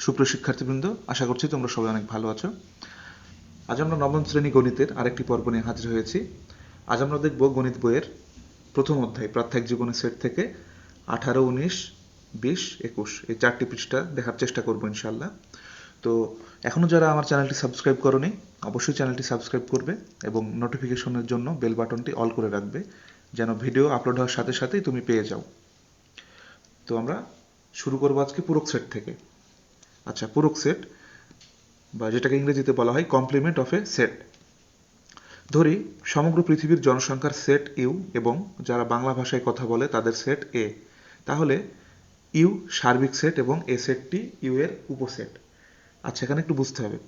সুপ্রিয় শিক্ষার্থীবৃন্দ, আশা করছি তোমরা সবাই অনেক ভালো আছো। আজ আমরা নবম শ্রেণী গণিতের আরেকটি পর্ব নিয়ে হাজির হয়েছি। আজ আমরা দেখব গণিত বইয়ের প্রথম অধ্যায় প্রাত্যহিক জীবনের সেট থেকে 18, 19, 20, 21 এই 4টি পৃষ্ঠা দেখার চেষ্টা করব ইনশাল্লাহ। তো এখনও যারা আমার চ্যানেলটি সাবস্ক্রাইব করোনি, অবশ্যই চ্যানেলটি সাবস্ক্রাইব করবে এবং নোটিফিকেশনের জন্য বেল বাটনটি অল করে রাখবে, যেন ভিডিও আপলোড হওয়ার সাথে সাথেই তুমি পেয়ে যাও। তো আমরা শুরু করবো আজকে পূরক সেট থেকে। আচ্ছা, পূরক সেট বা যেটাকে ইংরেজিতে বলা হয় কমপ্লিমেন্ট অফ এ সেট। ধরি সমগ্র পৃথিবীর জনসংখ্যার সেট ইউ এবং যারা বাংলা ভাষায় কথা বলে তাদের সেট এ। তাহলে ইউ সার্বিক সেট এবং এ সেটটি ইউ এর উপসেট। আচ্ছা, এখানে একটু বুঝতে হবে।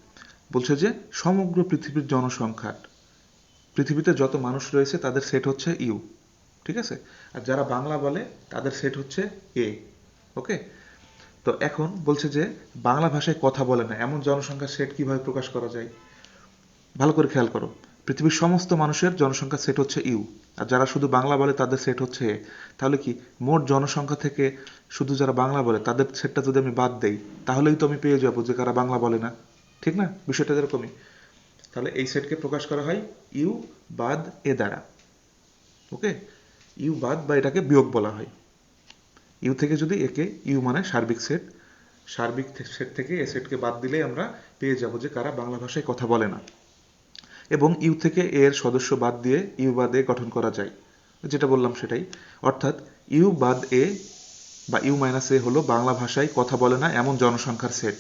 বলছে যে সমগ্র পৃথিবীর জনসংখ্যার, পৃথিবীতে যত মানুষ রয়েছে তাদের সেট হচ্ছে ইউ, ঠিক আছে? আর যারা বাংলা বলে তাদের সেট হচ্ছে এ। ওকে, তো এখন বলছে যে বাংলা ভাষায় কথা বলে না এমন জনসংখ্যার সেট কিভাবে প্রকাশ করা যায়। ভালো করে খেয়াল করো, পৃথিবীর সমস্ত মানুষের জনসংখ্যার সেট হচ্ছে ইউ, আর যারা শুধু বাংলা বলে তাদের সেট হচ্ছে এ। তাহলে কি মোট জনসংখ্যা থেকে শুধু যারা বাংলা বলে তাদের সেটটা যদি আমি বাদ দেই, তাহলেই তো আমি পেয়ে যাবো যে কারা বাংলা বলে না, ঠিক না? বিষয়টা এরকমই। তাহলে এই সেটকে প্রকাশ করা হয় ইউ বাদ এ দ্বারা। ওকে, ইউ বাদ বা এটাকে বিয়োগ বলা হয়। ইউ থেকে যদি একে, ইউ মানে সার্বিক সেট, সার্বিক সেট থেকে এ সেটকে বাদ দিলেই আমরা পেয়ে যাব যে কারা বাংলা ভাষায় কথা বলে না। এবং ইউ থেকে এর সদস্য বাদ দিয়ে ইউ বাদ এ গঠন করা যায়, যেটা বললাম সেটাই। অর্থাৎ ইউ বাদ এ বা ইউ মাইনাস এ হলো বাংলা ভাষায় কথা বলে না এমন জনসংখ্যার সেট।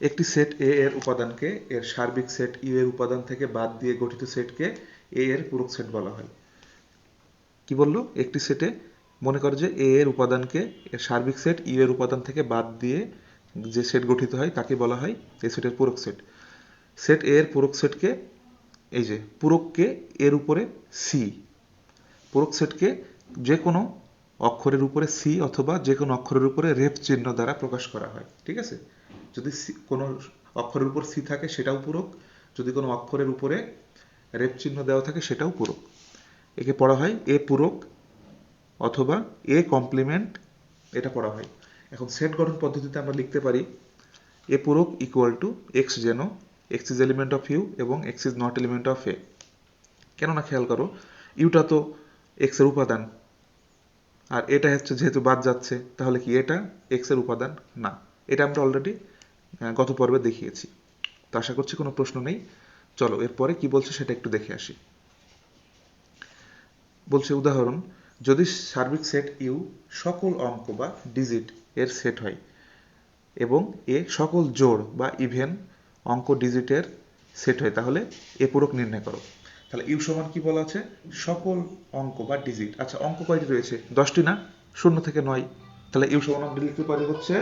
একটি সেট এ এর উপাদানকে এর সার্বিক সেট ইউ এর উপাদান থেকে বাদ দিয়ে গঠিত সেটকে এ এর পূরক সেট বলা হয়। কি বললো? একটি সেটে মনে করো যে এ এর উপাদানকে এর সার্বিক সেট ইউ এর উপাদান থেকে বাদ দিয়ে যে সেট গঠিত হয় তাকে বলা হয় এ সেটের পূরক সেট। সেট এ এর পূরক সেটকে, এই যে পূরককে এর উপরে সি, পূরক সেটকে যে কোনো অক্ষরের উপরে সি অথবা যে কোনো অক্ষরের উপরে রেফ চিহ্ন দ্বারা প্রকাশ করা হয়, ঠিক আছে? যদি কোনো অক্ষরের উপর সি থাকে সেটাও পূরক, যদি কোনো অক্ষরের উপরে রেফ চিহ্ন দেওয়া থাকে সেটাও পূরক। একে পড়া হয় এ পূরক অথবা এ কমপ্লিমেন্ট, এটা পড়া হয়। এখন সেট গঠন পদ্ধতিতে আমরা লিখতে পারি এ পূরক ইকুয়াল টু এক্স, যেন x is element of U এবং x is not element of A. কেননা খেয়াল করো, ইউটা তো এক্স এর উপাদান, আর এটা হচ্ছে যেহেতু বাদ যাচ্ছে, তাহলে কি এটা এক্স এর উপাদান না। এটা আমরা অলরেডি গত পর্বে দেখিয়েছি। তো আশা করছি কোনো প্রশ্ন নেই। চলো এরপরে কি বলছে সেটা একটু দেখে আসি। বলছে উদাহরণ, যদি সার্বিক সেট ইউ সকল অঙ্ক বা ডিজিট এর সেট হয় এবং এ সকল জোড় বা ইভেন অঙ্ক ডিজিটের সেট হয়, তাহলে এ পূরক নির্ণয় করো। তাহলে ইউ সমান কি বলা আছে? সকল অঙ্ক বা ডিজিট। আচ্ছা, অঙ্ক কয়টি রয়েছে? 10টি না? 0 থেকে 9। তাহলে ইউ সমান আমরা লিখতে পারি হচ্ছে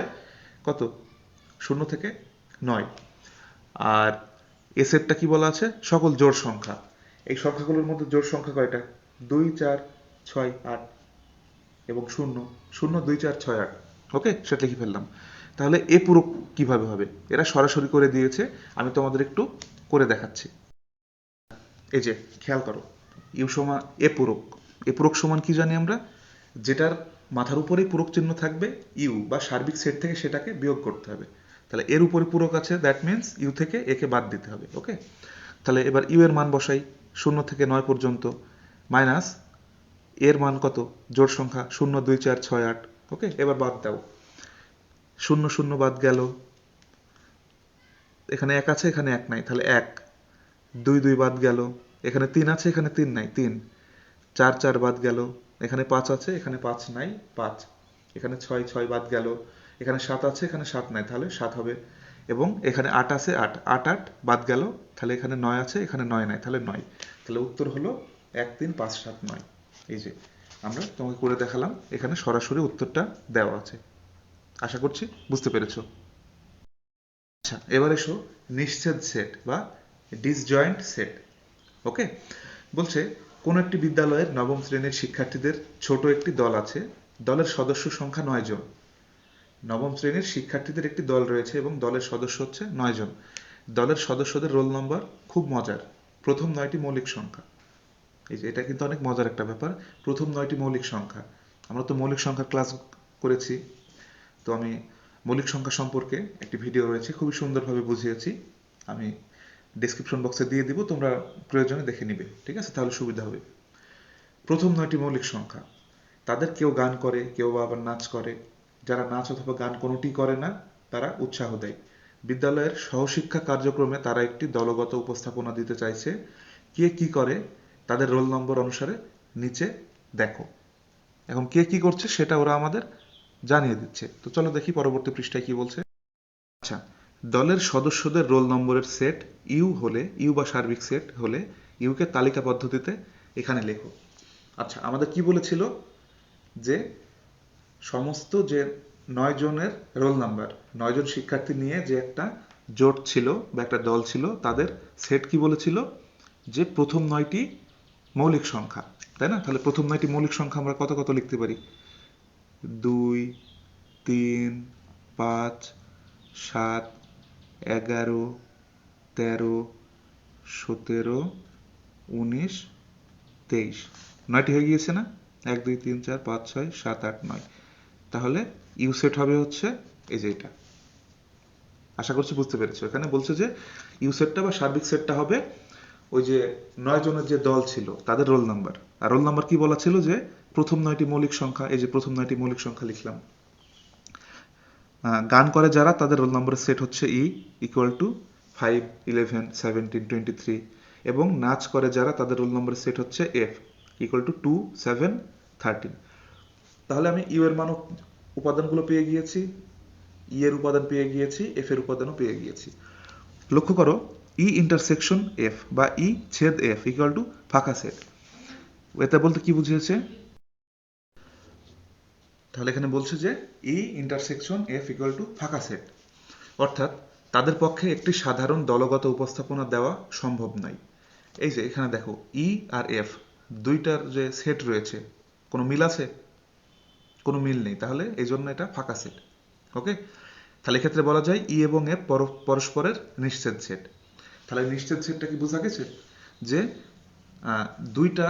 কত? 0 থেকে 9। আর এ সেটটা কি বলা আছে? সকল জোড় সংখ্যা। এই সংখ্যাগুলোর মধ্যে জোড় সংখ্যা কয়টা? 2, 4, 6, 8 এবং 0। 0, 2, 4, 6, 8। ওকে, সেটা লিখে ফেললাম। তাহলে এ পূরক কিভাবে হবে? এরা সরাসরি করে দিয়েছে, আমি তোমাদের একটু করে দেখাচ্ছি। এই যে খেয়াল করো, ইউ সমান এ পূরক। এ পূরক সমান কি জানি আমরা? যেটার মাথার উপরেই পূরক চিহ্ন থাকবে ইউ বা সার্বিক সেট থেকে সেটাকে বিয়োগ করতে হবে। তাহলে এর উপরে পূরক আছে, দ্যাট মিনস ইউ থেকে একে বাদ দিতে হবে। ওকে, তাহলে এবার ইউ এর মান বসাই 0 থেকে 9 পর্যন্ত, মাইনাস এর মান কত? জোড় সংখ্যা 0, 2, 4, 6, 8। ওকে, এবার বাদ দাও। 0, 0 বাদ গেল, এখানে 1 আছে, এখানে 1 নাই, তাহলে 1। 2, 2 বাদ গেল, এখানে 3 আছে, এখানে 3 নাই, 3। 4, 4 বাদ গেল, এখানে 5 আছে, এখানে 5 নাই, 5। এখানে 6, 6 বাদ গেল, এখানে 7 আছে, এখানে 7 নাই, তাহলে 7 হবে। এবং এখানে 8 আছে, 8, 8, 8 বাদ গেল, তাহলে এখানে 9 আছে, এখানে 9 নাই, তাহলে 9। তাহলে উত্তর হলো 1, 3, 5, 7, 9। এই যে আমরা তোমাকে করে দেখালাম, এখানে সরাসরি উত্তরটা দেওয়া আছে। আশা করছি বুঝতে পেরেছো। আচ্ছা, এবার এসো নিশ্ছেদ সেট বা ডিসজয়েন্ট সেট। ওকে, বলছে কোন একটি বিদ্যালয়ের নবম শ্রেণীর শিক্ষার্থীদের ছোট একটি দল আছে, দলের সদস্য সংখ্যা 9 জন। নবম শ্রেণীর শিক্ষার্থীদের একটি দল রয়েছে এবং দলের সদস্য হচ্ছে 9 জন। দলের সদস্যদের রোল নম্বর খুব মজার, প্রথম 9টি মৌলিক সংখ্যা। এই যে এটা কিন্তু অনেক মজার একটা ব্যাপার, প্রথম 9টি মৌলিক সংখ্যা। আমরা তো মৌলিক সংখ্যার ক্লাস করেছি, তো আমি মৌলিক সংখ্যা সম্পর্কে একটি ভিডিও রয়েছে, খুবই সুন্দরভাবে বুঝিয়েছি। আমি ডেসক্রিপশন বক্সে দিয়ে দিব, তোমরা প্রয়োজনে দেখে নিবে, ঠিক আছে? তাহলে সুবিধা হবে। প্রথম 9টি মৌলিক সংখ্যা, তাদের কেউ গান করে, কেউ আবার নাচ করে। যারা নাচ অথবা গান কোনোটি করে না তারা উৎসাহ দেয়। বিদ্যালয়ের সহশিক্ষা কার্যক্রমে তারা একটি দলগত উপস্থাপনা দিতে চাইছে। কে কি করে তাদের রোল নম্বর অনুসারে নিচে দেখো। এখন কে কি করছে সেটা ওরা আমাদের জানিয়ে দিচ্ছে। তো চলো দেখি পরবর্তী পৃষ্ঠায় কি বলছে। আচ্ছা, দলের সদস্যদের রোল নম্বরের সেট ইউ হলে, ইউ বা সার্বিক সেট হলে ইউকে তালিকা পদ্ধতিতে এখানে লেখো। আচ্ছা, আমাদের কি বলেছিল যে সমস্ত যে 9 জনের রোল নাম্বার, 9 জন শিক্ষার্থী নিয়ে যে একটা জোট ছিল বা একটা দল ছিল, তাদের সেট কি বলেছিল যে প্রথম 9টি মৌলিক সংখ্যা, তাই না? তাহলে প্রথম 9টি মৌলিক সংখ্যা আমরা কত কত লিখতে পারি? 2, 3, 5, 7, 11, 13, 17, 19, 23। 9টি হয়ে গিয়েছে না? 1, 2, 3, 4, 5, 6, 7, 8, 9। তাহলে ইউ সেট হবে হচ্ছে এই যে এটা। আশা করছি বুঝতে পেরেছো। এখানে বলছে যে ইউ সেটটা বা সার্বিক সেটটা হবে ওই যে 9 জনের যে দল ছিল তাদের রোল নাম্বার। আর রোল নাম্বার কি বলা ছিল যে প্রথম 9টি মৌলিক সংখ্যা, এই যে প্রথম 9টি মৌলিক সংখ্যা লিখলাম। গান করে যারা তাদের রোল নম্বরের সেট হচ্ছে ই ইকুয়াল টু 5, 11, 17, 23, এবং নাচ করে যারা তাদের রোল নম্বরের সেট হচ্ছে এফ ইকুয়াল টু 2, 7, 13। তাহলে আমি ইউ এর মান উপাদানগুলো পেয়ে গিয়েছি, ই এর উপাদান পেয়ে গিয়েছি, এফ এর উপাদানও পেয়ে গিয়েছি। লক্ষ্য করো, ই ইন্টারসেকশন এফ বা ই ছেদ এফ ইকুয়াল টু ফাঁকা সেট। এটা বলতে কি বুঝিয়েছে? তাহলে এখানে বলছে যে ই ইন্টারসেকশন এফ ইকুয়াল টু ফাঁকা সেট, অর্থাৎ তাদের পক্ষে একটি সাধারণ দলগত উপস্থাপনা দেওয়া সম্ভব নয়। এই যে এখানে দেখো ই আর এফ দুইটার যে সেট রয়েছে, কোনো মিল আছে? কোনো মিল নেই, তাহলে এই জন্য এটা ফাঁকা সেট। ওকে, তাহলে এক্ষেত্রে বলা যায় ই এবং এফ পরস্পরের নিশ্চেদ সেট। তাহলে নিশ্চেদ সেটটা কি বোঝা গেছে? যে দুইটা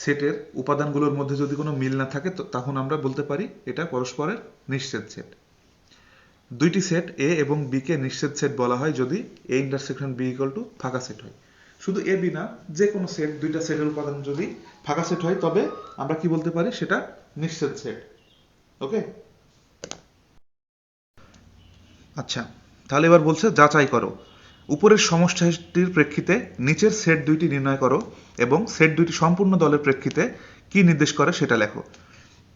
সেটের উপাদানগুলোর মধ্যে যদি কোনো মিল না থাকে তখন আমরা বলতে পারি এটা পরস্পরের নিশ্চেদ সেট। দুইটি সেট এ এবং বি কে নিশ্চেদ সেট বলা হয় যদি A intersection B equal to ফাঁকা সেট হয়। শুধু এ বি না, যে কোনো সেট, দুইটা সেটের উপাদান যদি ফাঁকা সেট হয় তবে আমরা কি বলতে পারি সেটা নিশ্চেদ সেট। ওকে, আচ্ছা, তাহলে এবার বলছে যাচাই করো। উপরের সমষ্টির প্রেক্ষিতে নিচের সেট দুইটি নির্ণয় করো এবং সেট দুইটি সম্পূর্ণ দলের প্রেক্ষিতে কি নির্দেশ করে সেটা লেখো।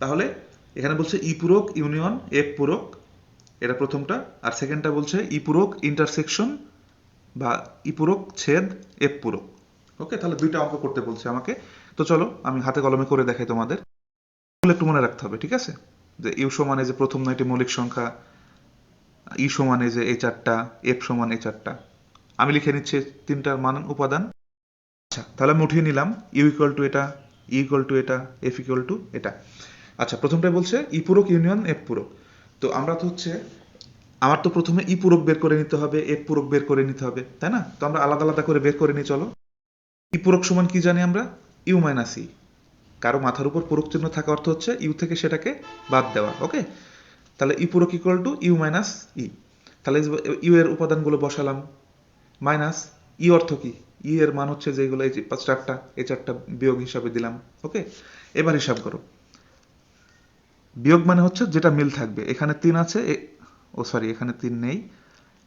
তাহলে এখানে বলছে ই পূরক ইউনিয়ন এফ পূরক, এটা প্রথমটা। আর সেকেন্ডটা বলছে ই পূরক ইন্টারসেকশন বা ই পূরক ছেদ এফ পূরক। ওকে, তাহলে দুইটা অঙ্ক করতে বলছে আমাকে। তো চলো আমি হাতে কলমে করে দেখাই তোমাদের। একটু মনে রাখতে হবে, ঠিক আছে? যে ইউ সমানে যে প্রথম 9টি মৌলিক সংখ্যা, ই সমানে যে এই চারটা, এফ সমান এই চারটা। আমি লিখে নিচ্ছি তিনটার মান উপাদান। আচ্ছা, তাহলে আমি উঠিয়ে নিলাম ইউ ইকুয়াল টু এটা, ই ইকুয়াল টু এটা, এফ ইকুয়াল টু এটা। আচ্ছা, প্রথমটাই বলছে ই পূরক ইউনিয়ন এফ পূরক। তো আমরা তো হচ্ছে আমার তো প্রথমে ই পূরক বের করে নিতে হবে, এফ পূরক বের করে নিতে হবে, তাই না? তো আমরা আলাদা আলাদা করে বের করে নিই। চলো, ই পূরক সমান কি জানি আমরা? You minus E. কারো মাথার উপর পূরক চিহ্ন থাকা অর্থ হচ্ছে ইউ থেকে সেটাকে বাদ দেওয়া। ওকে, তাহলে ই পূরক equal to you minus E. তাহলে ইউ এর উপাদানগুলো বসালাম, মাইনাস ই অর্থ কি? ই এর মান হচ্ছে যেগুলো এই যে চারটা, এই চারটা বিয়োগ হিসাবে দিলাম। ওকে, এবার হিসাব করো। বিয়োগ মানে হচ্ছে যেটা মিল থাকবে। এখানে 3 আছে, ও সরি এখানে 3 নেই,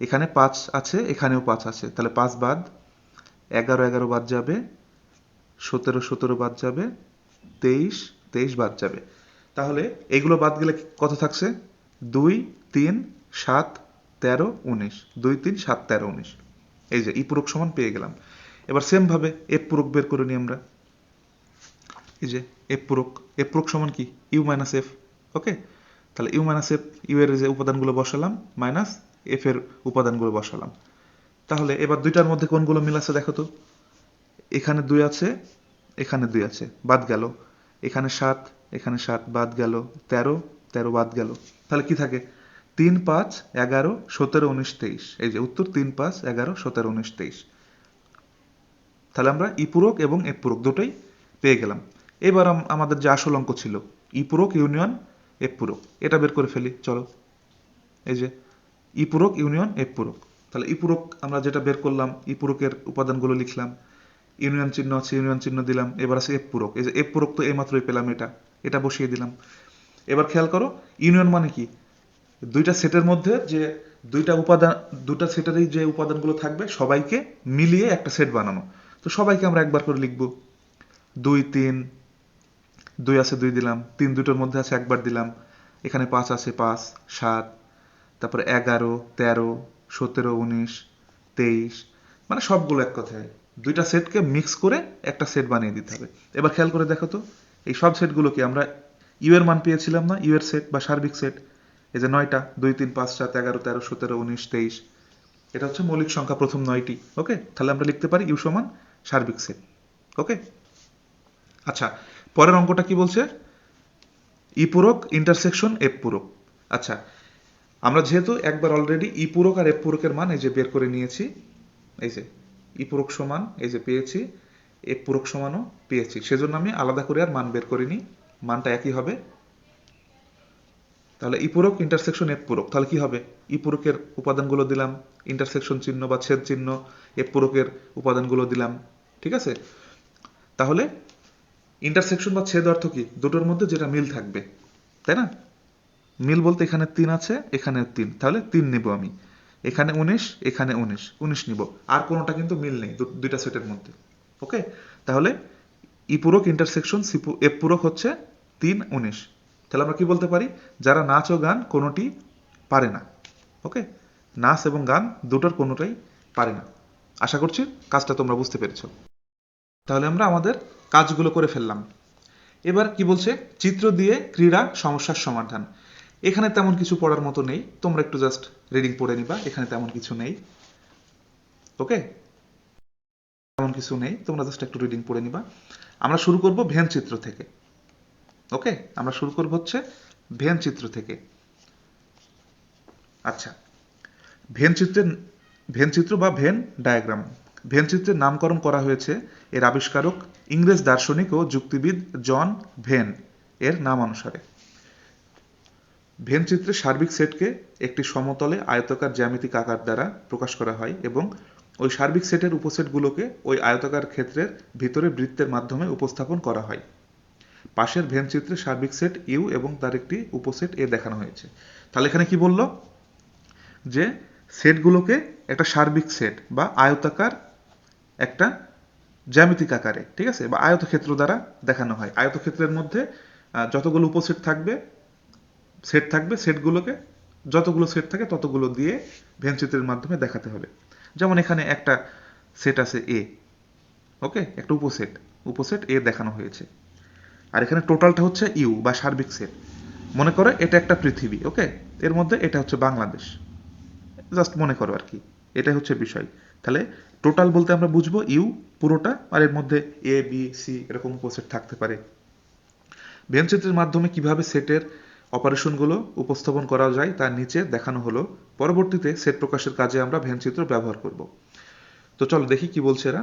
এখানে 5 আছে, এখানেও 5 আছে, তাহলে 5 বাদ, 11 11 বাদ যাবে, 17 17 বাদ যাবে, 23 23 বাদ যাবে। তাহলে এইগুলো বাদ গেলে কত থাকছে? 2, 3, 7, 13, 19। 2, 3, 7, 13, 19। এই যে ই পূরক সমান পেয়ে গেলাম। এবার সেম ভাবে এফ পূরক বের করে নিই আমরা। এই যে এফ পূরক সমান কি? You minus F. ওকে, তাহলে ইউ মাইনাস এফ, ইউ এর যে উপাদানগুলো বসালাম মাইনাস এফ এর উপাদানগুলো বসালাম। তাহলে এবার দুইটার মধ্যে কোনগুলো মিল আছে দেখো তো। এখানে 2 আছে, এখানে 2 আছে, বাদ গেল। এখানে 7, এখানে 7 বাদ গেল, 13 13 বাদ গেল। তাহলে কি থাকে? 3, 5, 11, 17, 19, 23। এই যে উত্তর 3, 5, 11, 17, 19, 23। তাহলে আমরা ই পূরক এবং এফ পূরক দুটোই পেয়ে গেলাম। এবার আমাদের যে আসল অঙ্ক ছিল ই পূরক ইউনিয়ন এফ পূরক, এটা বের করে ফেলি। চলো, এই যে ই পূরক ইউনিয়ন এফ পূরক। তাহলে ই পূরক আমরা যেটা বের করলাম, ই পূরকের উপাদানগুলো লিখলাম, ইউনিয়ন চিহ্ন আছে, ইউনিয়ন চিহ্ন দিলাম। এবার আছে এফ পূরক, এই যে এফ পূরক তো এইমাত্রই পেলাম, এটা বসিয়ে দিলাম। এবার খেয়াল করো, ইউনিয়ন মানে কি, দুইটা সেটের মধ্যে যে দুটা সেটেরই যে উপাদানগুলো থাকবে সবাইকে মিলিয়ে একটা সেট বানানো। তো সবাইকে আমরা একবার করে লিখব। 2 3, 2 আছে 2 দিলাম, 3 দুটোর মধ্যে আছে একবার দিলাম, এখানে 5 আছে 5 7, তারপরে 11 13 17 19 23, মানে সবগুলো এক কথায় দুইটা সেটকে মিক্স করে একটা সেট বানিয়ে দিতে হবে। এবার খেয়াল করে দেখো তো, এই সব সেটগুলোকে আমরা ইউ এর মান পেয়েছিলাম না, ইউ এর সেট বা সার্বিক সেট, এই যে 9টা, 2 3 5 7 11 13 17 19 23, এটা হচ্ছে মৌলিক সংখ্যা প্রথম 9টি। ওকে, তাহলে আমরা লিখতে পারি ইউ সমান সার্বিক সেট। ওকে, আচ্ছা, পরের অঙ্কটা কি বলছে, ই পূরক ইন্টারসেকশন এফ পূরক। আচ্ছা, আমরা যেহেতু একবার অলরেডি ই পূরক আর এফ পূরকের মান এই যে বের করে নিয়েছি, এই যে ই পূরক সমান এই যে পেয়েছি, এফ পূরক সমানও পেয়েছি, সেজন্য আমি আলাদা করে আর মান বের করিনি, মানটা একই হবে। তাহলে ই পূরক ইন্টারসেকশন এফ পূরক, তাহলে কি হবে, ই পূরকের উপাদানগুলো দিলাম, ইন্টারসেকশন চিহ্ন বা ছেদ চিহ্ন, এফ পূরকের উপাদানগুলো দিলাম। ঠিক আছে, তাহলে ইন্টারসেকশন বা ছেদ অর্থ কি, দুটোর মধ্যে যেটা মিল থাকবে, তাই না? মিল বলতে এখানে 3 আছে, এখানে 3, তাহলে 3 নিব আমি, এখানে 19, এখানে 19, 19 নিব, আর কোনোটা কিন্তু মিল নেই দুইটা সেটের মধ্যে। ওকে, তাহলে ই পূরক ইন্টারসেকশন এফ পূরক হচ্ছে 3 19। তাহলে আমরা কি বলতে পারি, যারা নাচ ও গান কোনোটি পারে না। ওকে, নাচ এবং গান দুটোর কোনোটাই পারে না। আশা করছি কাজটা তোমরা বুঝতে পেরেছো। তাহলে আমরা আমাদের কাজগুলো করে ফেললাম। এবার কি বলছে, চিত্র দিয়ে ক্রীড়া সমস্যার সমাধান। এখানে তেমন কিছু পড়ার মতো নেই, তোমরা একটু জাস্ট রিডিং পড়ে নিবা, এখানে তেমন কিছু নেই। ওকে, তেমন কিছু নেই, তোমরা জাস্ট একটু রিডিং পড়ে নিবা। আমরা শুরু করব ভেন চিত্র থেকে। ওকে, আমরা শুরু করব হচ্ছে ভেন চিত্র থেকে। আচ্ছা, ভেন চিত্র বা ভেন ডায়াগ্রাম, ভেন চিত্রের নামকরণ করা হয়েছে এর আবিষ্কারক ইংরেজ দার্শনিক ও যুক্তিবিদ জন ভেন এর নাম অনুসারে। ভেন চিত্রে সার্বিক সেটকে একটি সমতলে আয়তাকার জ্যামিতিক আকার দ্বারা প্রকাশ করা হয় এবং ওই সার্বিক সেটের উপসেটগুলোকে ওই আয়তাকার ক্ষেত্রের ভিতরে বৃত্তের মাধ্যমে উপস্থাপন করা হয়। পাশের ভেন চিত্রে সার্বিক সেট ইউ এবং তার একটি উপসেট এ দেখানো হয়েছে। তাহলে এখানে কি বললো, যে সেটগুলোকে একটা সার্বিক সেট বা আয়তাকার একটা জ্যামিতিক আকারে, ঠিক আছে, বা আয়তক্ষেত্র দ্বারা দেখানো হয়। আয়তক্ষেত্রের মধ্যে যতগুলো উপসেট থাকবে, সেটগুলোকে যতগুলো সেট থাকে ততগুলো দিয়ে ভেন চিত্রের মাধ্যমে দেখাতে হবে। যেমন এখানে একটা সেট আছে এ, ওকে, একটা উপসেট এ দেখানো হয়েছে, আর এখানে টোটালটা হচ্ছে ইউ বা সার্বিক সেট। মনে করো এটা একটা পৃথিবী, ওকে, এর মধ্যে এটা হচ্ছে বাংলাদেশ, জাস্ট মনে করো আর কি, এটাই হচ্ছে বিষয়। তাহলে টোটাল বলতে আমরা বুঝবো ইউ পুরোটা, আর এর মধ্যে এ বি সি এরকম উপসেট থাকতে পারে। ভেন চিত্রের মাধ্যমে কিভাবে সেটের অপারেশনগুলো উপস্থাপন করা যায় তার নিচে দেখানো হলো। পরবর্তীতে সেট প্রকাশের কাজে আমরা ভেন চিত্র ব্যবহার করব। তো চলো দেখি কি বলছে এরা।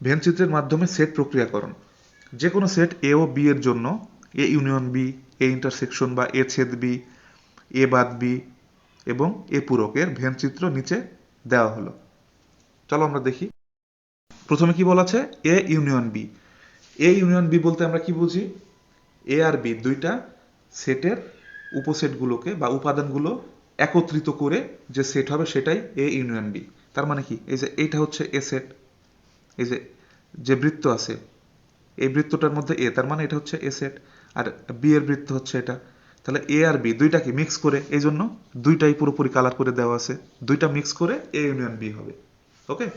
ভেন চিত্রের মাধ্যমে সেট প্রক্রিয়াকরণ, যে কোনো সেট এ ও বি এর জন্য A union B, A intersection বা এ ছেদ বি, এ বাদ বি এবং এ পূরকের ভেন চিত্র নিচে দেওয়া হলো। চলো আমরা দেখি। প্রথমে কি বলা আছে, A union B. A union B বলতে আমরা কি বুঝি, এ আর বি দুইটা সেটের উপসেটগুলোকে বা উপাদানগুলো একত্রিত করে যে সেট হবে সেটাই এ ইউনিয়ন বি। তার মানে কি, এই যে এইটা হচ্ছে এ সেট, এই যে বৃত্ত আছে এই বৃত্তটার মধ্যে এ, তার মানে এটা হচ্ছে এ সেট, আর বি এর বৃত্ত হচ্ছে এটা। তাহলে এ আর বি দুইটাকে মিক্স করে, এই জন্য দুইটাই পুরোপুরি কালার করে দেওয়া আছে, দুইটা মিক্স করে এ ইউনিয়ন বি হবে। ওকে,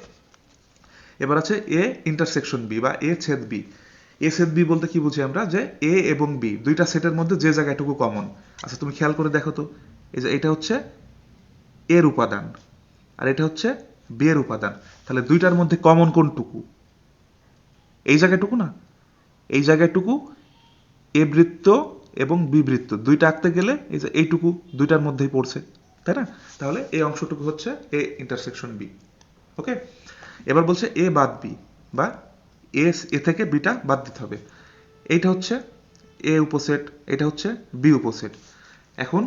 এবার আছে এ ইন্টারসেকশন বি বা এ ছেদ বি। এ ছেদ বি বলতে কি বুঝি আমরা, যে এ এবং বি দুইটা সেটের মধ্যে যে জায়গাটুকু কমন। আচ্ছা তুমি খেয়াল করে দেখো তো, এই যে এটা হচ্ছে এর উপাদান আর এটা হচ্ছে বি এর উপাদান, তাহলে দুইটার মধ্যে কমন কোনটুকু, এই জায়গাটুকু না, এই জায়গাটুকু এ বৃত্ত এবং বি বৃত্ত দুইটা আঁকতে গেলে এই যে এইটুকু দুইটার মধ্যেই পড়ছে, তাই না? তাহলে এই অংশটুকু হচ্ছে এ ইন্টারসেকশন বি। ওকে, এবার বলছে এ বাদ বি, বা এ থেকে বিটা বাদ দিতে হবে। এইটা হচ্ছে এ উপসেট, এটা হচ্ছে বি উপসেট। এখন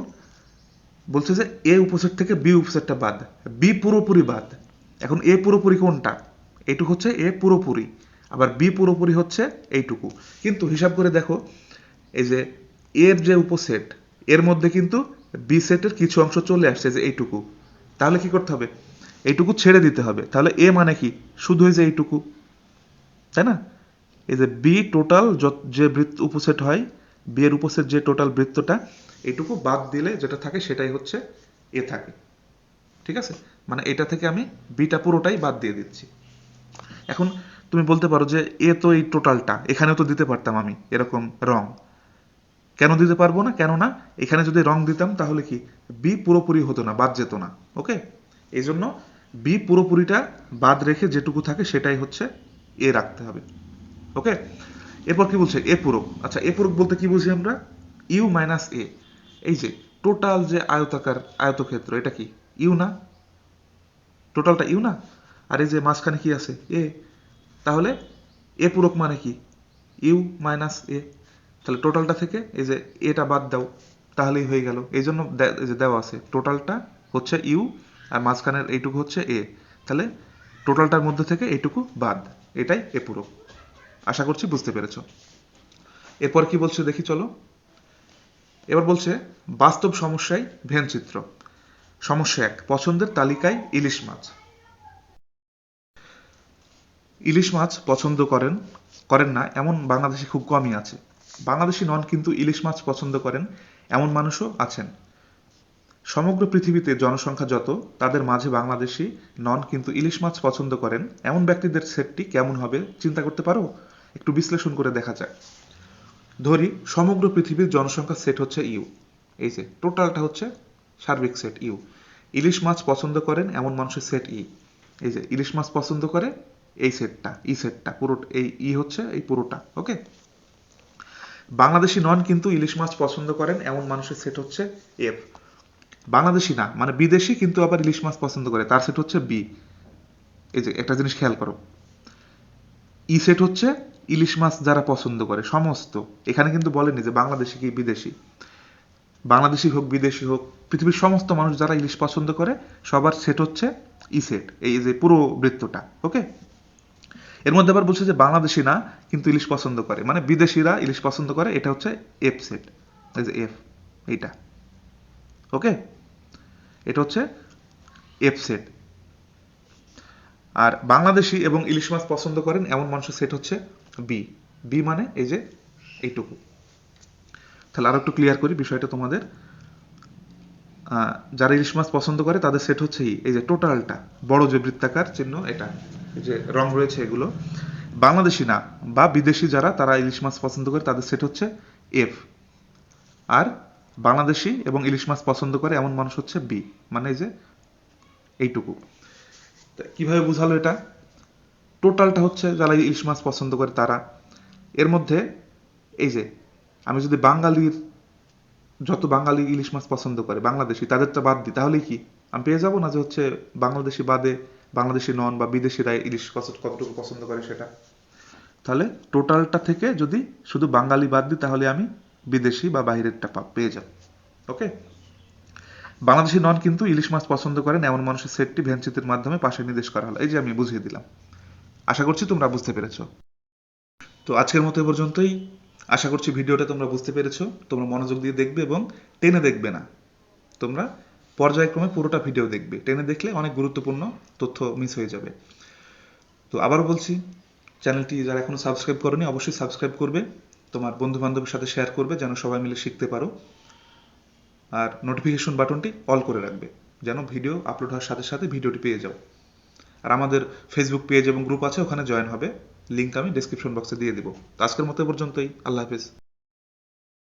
বলছে যে এ উপসেট থেকে বি উপসেটটা বাদ, বি পুরোপুরি বাদ। এখন এ পুরোপুরি কোনটা? এইটুকু হচ্ছে এ পুরোপুরি, আবার বি পুরোপুরি হচ্ছে এইটুকু। কিন্তু হিসাব করে দেখো, এই যে এর যে উপসেট, এর মধ্যে কিন্তু বি সেটের কিছু অংশ চলে আসছে, যে এইটুকু। তাহলে কি করতে হবে? এইটুকু ছেড়ে দিতে হবে। তাহলে এ মানে কি? শুধু এই যে এইটুকু, তাই না? এই যে বি টোটাল যে বৃত্ত উপসেট হয়, বি এর উপসেট যে টোটাল বৃত্তটা, এইটুকু বাদ দিলে যেটা থাকে সেটাই হচ্ছে এ থাকে। ঠিক আছে? মানে এটা থেকে আমি বিটা পুরোটাই বাদ দিয়ে দিচ্ছি। এখন তুমি বলতে পারো যে এ তো এই টোটালটা, এখানেও তো দিতে পারতাম আমি এরকম রং। কেন দিতে পারবো না? কেননা এখানে যদি রং দিতাম তাহলে কি বি পুরোপুরি হতো না, বাদ যেত না। ওকে, এই জন্য বি পুরোপুরিটা বাদ রেখে যেটুকু থাকে সেটাই হচ্ছে এ রাখতে হবে। ওকে, এরপর কি বলছে? এ পূরক। আচ্ছা, এ পূরক বলতে কি বুঝি আমরা? ইউ মাইনাস এ। এই যে টোটাল যে আয়তাকার আয়তক্ষেত্র, এটা কি ইউ না? টোটালটা ইউ না? আর এই যে মাঝখানে কি আছে? এ। তাহলে এ পূরক মানে কি? ইউ মাইনাস এ। তাহলে টোটালটা থেকে এই যে এটা বাদ দাও, তাহলেই হয়ে গেল। এই জন্য এই যে দেওয়া আছে টোটালটা হচ্ছে ইউ, আর মাঝখানের এইটুকু হচ্ছে এ। তাহলে টোটালটার মধ্যে থেকে এইটুকু বাদ, এটাই এ পূরক। আশা করছি বুঝতে পেরেছ। এরপর কি বলছে দেখি চলো। এবার বলছে বাস্তব সমস্যায় ভেন চিত্র। সমস্যা 1, পছন্দের তালিকায় ইলিশ মাছ। ইলিশ মাছ পছন্দ করেন না এমন বাংলাদেশি খুব কমই আছে। বাংলাদেশি নন কিন্তু ইলিশ মাছ পছন্দ করেন এমন মানুষও আছেন। সমগ্র পৃথিবীতে জনসংখ্যা যত, তাদের মাঝে বাংলাদেশি নন কিন্তু ইলিশ মাছ পছন্দ করেন এমন ব্যক্তিদের সেটটি কেমন হবে চিন্তা করতে পারো? একটু বিশ্লেষণ করে দেখা যাক। ধরি সমগ্র পৃথিবীর জনসংখ্যার সেট হচ্ছে ইউ। এই যে টোটালটা হচ্ছে সার্বিক সেট ইউ। ইলিশ মাছ পছন্দ করেন এমন মানুষের সেট ই। এই যে ইলিশ মাছ পছন্দ করে এই সেটটা, ই সেটটা পুরো, এই ই হচ্ছে এই পুরোটা। ওকে, বাংলাদেশি নন কিন্তু ইলিশ মাছ পছন্দ করেন এমন মানুষের সেট হচ্ছে এফ। বাংলাদেশি না মানে বিদেশি কিন্তু আবার ইলিশ মাছ পছন্দ করে, তার সেট হচ্ছে বি। এই যে একটা জিনিস খেয়াল করো, ই সেট হচ্ছে ইলিশ মাছ যারা পছন্দ করে সমস্ত। এখানে কিন্তু বলেনি যে বাংলাদেশি কি বিদেশি। বাংলাদেশি হোক বিদেশি হোক, পৃথিবীর সমস্ত মানুষ যারা ইলিশ পছন্দ করে সবার সেট হচ্ছে ই সেট, এই যে পুরো বৃত্তটা। ওকে, এর মধ্যে আবার বলছে যে বাংলাদেশি না কিন্তু ইলিশ পছন্দ করে, মানে বিদেশিরা ইলিশ পছন্দ করে, এটা হচ্ছে এফ সেট। এই যে এফ, এইটা। ওকে, এটা হচ্ছে এফ সেট। আর বাংলাদেশি এবং ইলিশ মাছ পছন্দ করেন এমন মানুষের সেট হচ্ছে বি। বি মানে এই যে এইটুকু। তাহলে আরো একটু ক্লিয়ার করি বিষয়টা তোমাদের। যারা ইলিশ মাছ পছন্দ করে তাদের সেট হচ্ছে ই। এই যে টোটালটা বড় যে বৃত্তাকার চিহ্ন, এটা এই যে রং রয়েছে এগুলো। বাংলাদেশি না বা বিদেশি যারা তারা ইলিশ মাছ পছন্দ করে তাদের সেট হচ্ছে এফ। আর বাংলাদেশি এবং ইলিশ মাছ পছন্দ করে এমন মানুষ হচ্ছে বি, মানে এই যে এইটুকু। কিভাবে বুঝালো এটা? টোটালটা হচ্ছে যারা ইলিশ মাছ পছন্দ করে তারা। এর মধ্যে এই যে আমি যদি বাঙালির যত বাঙালি ইলিশ মাছ পছন্দ করে বাংলাদেশি তাদেরটা বাদ দিই, তাহলে কি আমি পেয়ে যাবো না যে হচ্ছে বাংলাদেশি বাদে বাংলাদেশি নন বা বিদেশিরা ইলিশ কতটুকু পছন্দ করে সেটা? তাহলে টোটালটা থেকে যদি শুধু বাঙালি বাদ দিই তাহলে আমি বিদেশি বা বাইরেরটা পেয়ে যাব। ওকে, বাংলাদেশি নন কিন্তু ইলিশ মাছ পছন্দ করেন এমন মানুষের সেটটি ভেনচিত্রের মাধ্যমে পাশে নির্দেশ করা হলো। এই যে আমি বুঝিয়ে দিলাম। আশা করছি তোমরা বুঝতে পেরেছো। তো আজকের মতো এ পর্যন্তই। আশা করছি ভিডিওটা তোমরা বুঝতে পেরেছো। তোমরা মনোযোগ দিয়ে দেখবে এবং টেনে দেখবে না, তোমরা পর্যায়ক্রমে পুরোটা ভিডিও দেখবে। টেনে দেখলে অনেক গুরুত্বপূর্ণ তথ্য মিস হয়ে যাবে। তো আবারও বলছি, চ্যানেলটি যারা এখনো সাবস্ক্রাইব করোনি অবশ্যই সাবস্ক্রাইব করবে, তোমার বন্ধু বান্ধবের সাথে শেয়ার করবে যেন সবাই মিলে শিখতে পারো। আর নোটিফিকেশন বাটনটি অল করে রাখবে যেন ভিডিও আপলোড হওয়ার সাথে সাথে ভিডিওটি পেয়ে যাও। আর আমাদের ফেসবুক পেজ এবং গ্রুপ আছে, ওখানে জয়েন হবে, লিঙ্ক আমি ডেসক্রিপশন বক্সে দিয়ে দিব। তো আজকের মতো পর্যন্তই। আল্লাহ হাফেজ।